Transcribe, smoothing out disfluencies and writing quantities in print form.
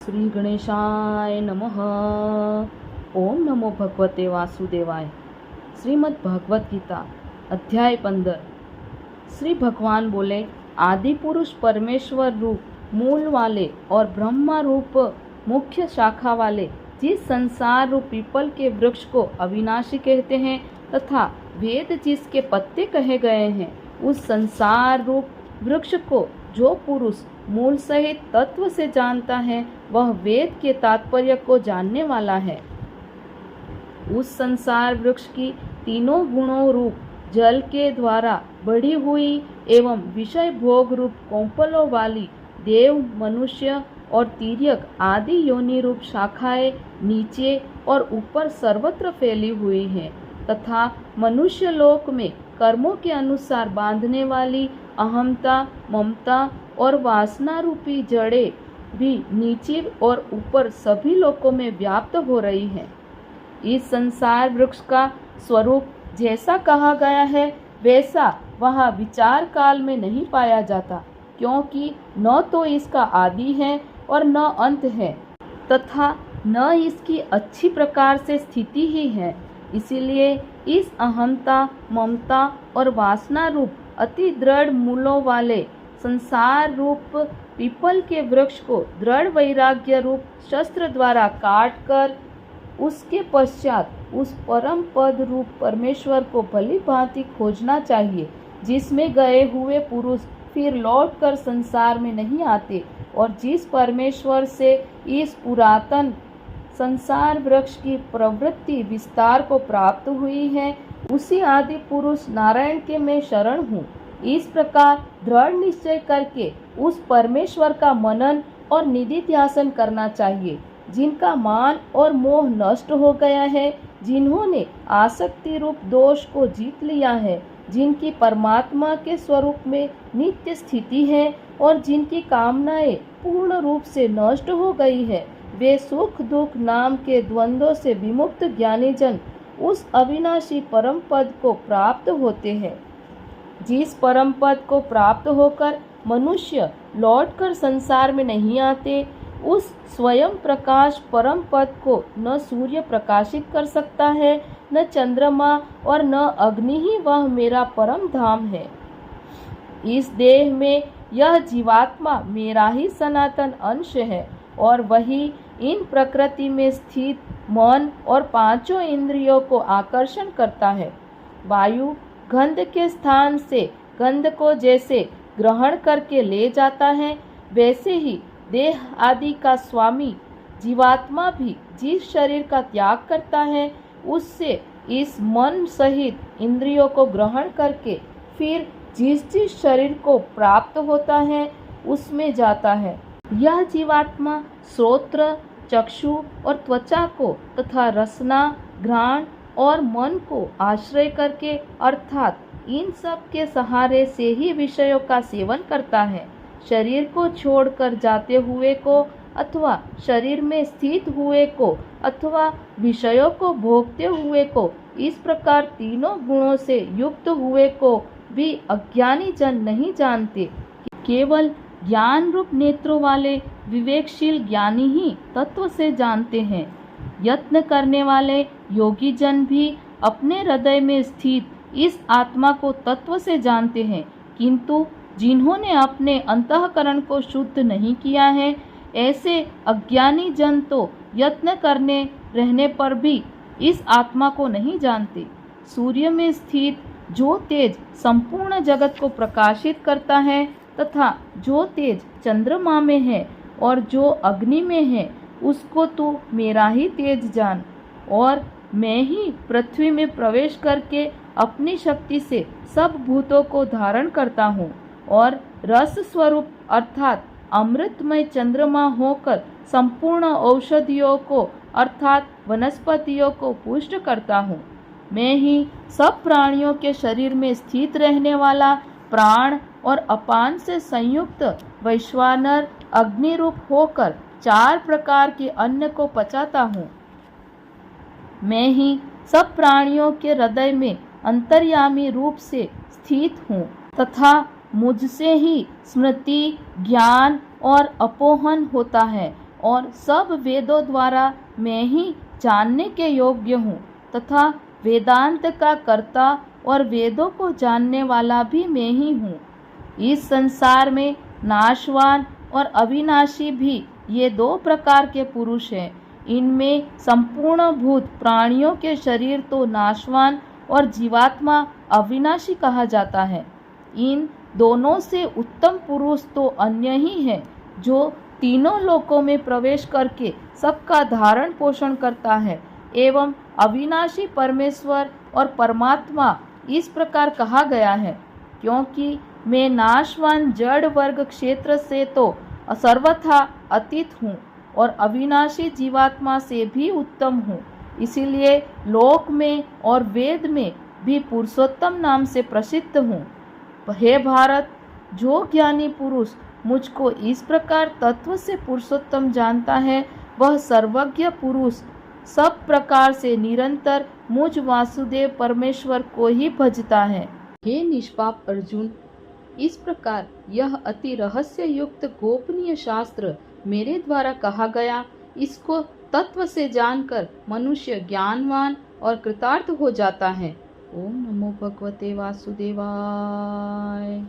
श्री गणेशाय नमः। ओम नमो भगवते वासुदेवाय। श्रीमद् भगवत गीता अध्याय 15। श्री भगवान बोले, आदि पुरुष परमेश्वर रूप मूल वाले और ब्रह्मा रूप मुख्य शाखा वाले जिस संसार रूप पीपल के वृक्ष को अविनाशी कहते हैं तथा वेद जिसके पत्ते कहे गए हैं, उस संसार रूप वृक्ष को जो पुरुष मूल सहित तत्व से जानता है, वह वेद के तात्पर्य को जानने वाला है। उस संसार वृक्ष की तीनों गुणों रूप जल के द्वारा बढ़ी हुई एवं विषय भोग रूप कोंपलों वाली देव, मनुष्य और तिर्यक आदि योनि रूप शाखाएं नीचे और ऊपर सर्वत्र फैली हुई हैं तथा मनुष्य लोक में कर्मों के अनुसार बांधने वाली अहमता, ममता और वासना रूपी जड़ें भी नीचे और ऊपर सभी लोकों में व्याप्त हो रही हैं। इस संसार वृक्ष का स्वरूप जैसा कहा गया है, वैसा वह विचार काल में नहीं पाया जाता, क्योंकि न तो इसका आदि है और न अंत है तथा न इसकी अच्छी प्रकार से स्थिति ही है। इसीलिए इस अहंता, ममता और वासना रूप अति दृढ़ मूलों वाले संसार रूप पीपल के वृक्ष को दृढ़ वैराग्य रूप शस्त्र द्वारा काट कर उसके पश्चात उस परम पद रूप परमेश्वर को भली भांति खोजना चाहिए, जिसमें गए हुए पुरुष फिर लौट कर संसार में नहीं आते और जिस परमेश्वर से इस पुरातन संसार वृक्ष की प्रवृत्ति विस्तार को प्राप्त हुई है, उसी आदि पुरुष नारायण के मैं शरण हूँ। इस प्रकार दृढ़ निश्चय करके उस परमेश्वर का मनन और निधिध्यासन करना चाहिए, जिनका मान और मोह नष्ट हो गया है, जिन्होंने आसक्ति रूप दोष को जीत लिया है, जिनकी परमात्मा के स्वरूप में नित्य स्थिति है और जिनकी कामनाएं पूर्ण रूप से नष्ट हो गई है। वे सुख दुख नाम के द्वंद्वों से विमुक्त ज्ञानी जन उस अविनाशी परम पद को प्राप्त होते हैं। जिस परम पद को प्राप्त होकर मनुष्य लौटकर संसार में नहीं आते, उस स्वयं प्रकाश परम पद को न सूर्य प्रकाशित कर सकता है, न चंद्रमा और न अग्नि ही वह मेरा परम धाम है। इस देह में यह जीवात्मा मेरा ही सनातन अंश है और वही इन प्रकृति में स्थित मन और पांचों इंद्रियों को आकर्षण करता है। वायु गंध के स्थान से गंध को जैसे ग्रहण करके ले जाता है, वैसे ही देह आदि का स्वामी जीवात्मा भी जिस शरीर का त्याग करता है, उससे इस मन सहित इंद्रियों को ग्रहण करके फिर जिस जिस शरीर को प्राप्त होता है उसमें जाता है। यह जीवात्मा श्रोत्र, चक्षु और त्वचा को तथा रसना, घ्राण और मन को आश्रय करके अर्थात इन सब के सहारे से ही विषयों का सेवन करता है। शरीर को छोड़कर जाते हुए को अथवा शरीर में स्थित हुए को अथवा विषयों को भोगते हुए को, इस प्रकार तीनों गुणों से युक्त हुए को भी अज्ञानी जन नहीं जानते। केवल ज्ञान रूप नेत्रों वाले विवेकशील ज्ञानी ही तत्व से जानते हैं। यत्न करने वाले योगी जन भी अपने हृदय में स्थित इस आत्मा को तत्व से जानते हैं, किंतु जिन्होंने अपने अंतःकरण को शुद्ध नहीं किया है, ऐसे अज्ञानी जन तो यत्न करने रहने पर भी इस आत्मा को नहीं जानते। सूर्य में स्थित जो तेज संपूर्ण जगत को प्रकाशित करता है तथा जो तेज चंद्रमा में है और जो अग्नि में है, उसको तू मेरा ही तेज जान। और मैं ही पृथ्वी में प्रवेश करके अपनी शक्ति से सब भूतों को धारण करता हूँ और रस स्वरूप अर्थात अमृतमय चंद्रमा होकर संपूर्ण औषधियों को अर्थात वनस्पतियों को पुष्ट करता हूँ। मैं ही सब प्राणियों के शरीर में स्थित रहने वाला प्राण और अपान से संयुक्त वैश्वानर अग्नि रूप होकर 4 प्रकार के अन्न को पचाता हूँ। मैं ही सब प्राणियों के हृदय में अंतर्यामी रूप से स्थित हूँ तथा मुझसे ही स्मृति, ज्ञान और अपोहन होता है। और सब वेदों द्वारा मैं ही जानने के योग्य हूँ तथा वेदांत का कर्ता और वेदों को जानने वाला भी मैं ही हूँ। इस संसार में नाशवान और अविनाशी भी ये दो प्रकार के पुरुष हैं। इनमें संपूर्ण भूत प्राणियों के शरीर तो नाशवान और जीवात्मा अविनाशी कहा जाता है। इन दोनों से उत्तम पुरुष तो अन्य ही है, जो तीनों लोकों में प्रवेश करके सबका धारण पोषण करता है। एवं अविनाशी परमेश्वर और परमात्मा इस प्रकार कहा गया है, क्योंकि मैं नाशवान जड़ वर्ग क्षेत्र से तो सर्वथा अतीत हूँ और अविनाशी जीवात्मा से भी उत्तम हूँ। इसीलिए लोक में और वेद में भी पुरुषोत्तम नाम से प्रसिद्ध हूँ। हे भारत, जो ज्ञानी पुरुष मुझको इस प्रकार तत्व से पुरुषोत्तम जानता है, वह सर्वज्ञ पुरुष सब प्रकार से निरंतर मुझ वासुदेव परमेश्वर को ही भजता है। हे निष्पाप अर्जुन, इस प्रकार यह अति रहस्य युक्त गोपनीय शास्त्र मेरे द्वारा कहा गया। इसको तत्व से जानकर मनुष्य ज्ञानवान और कृतार्थ हो जाता है। ओम नमो भगवते वासुदेवाय।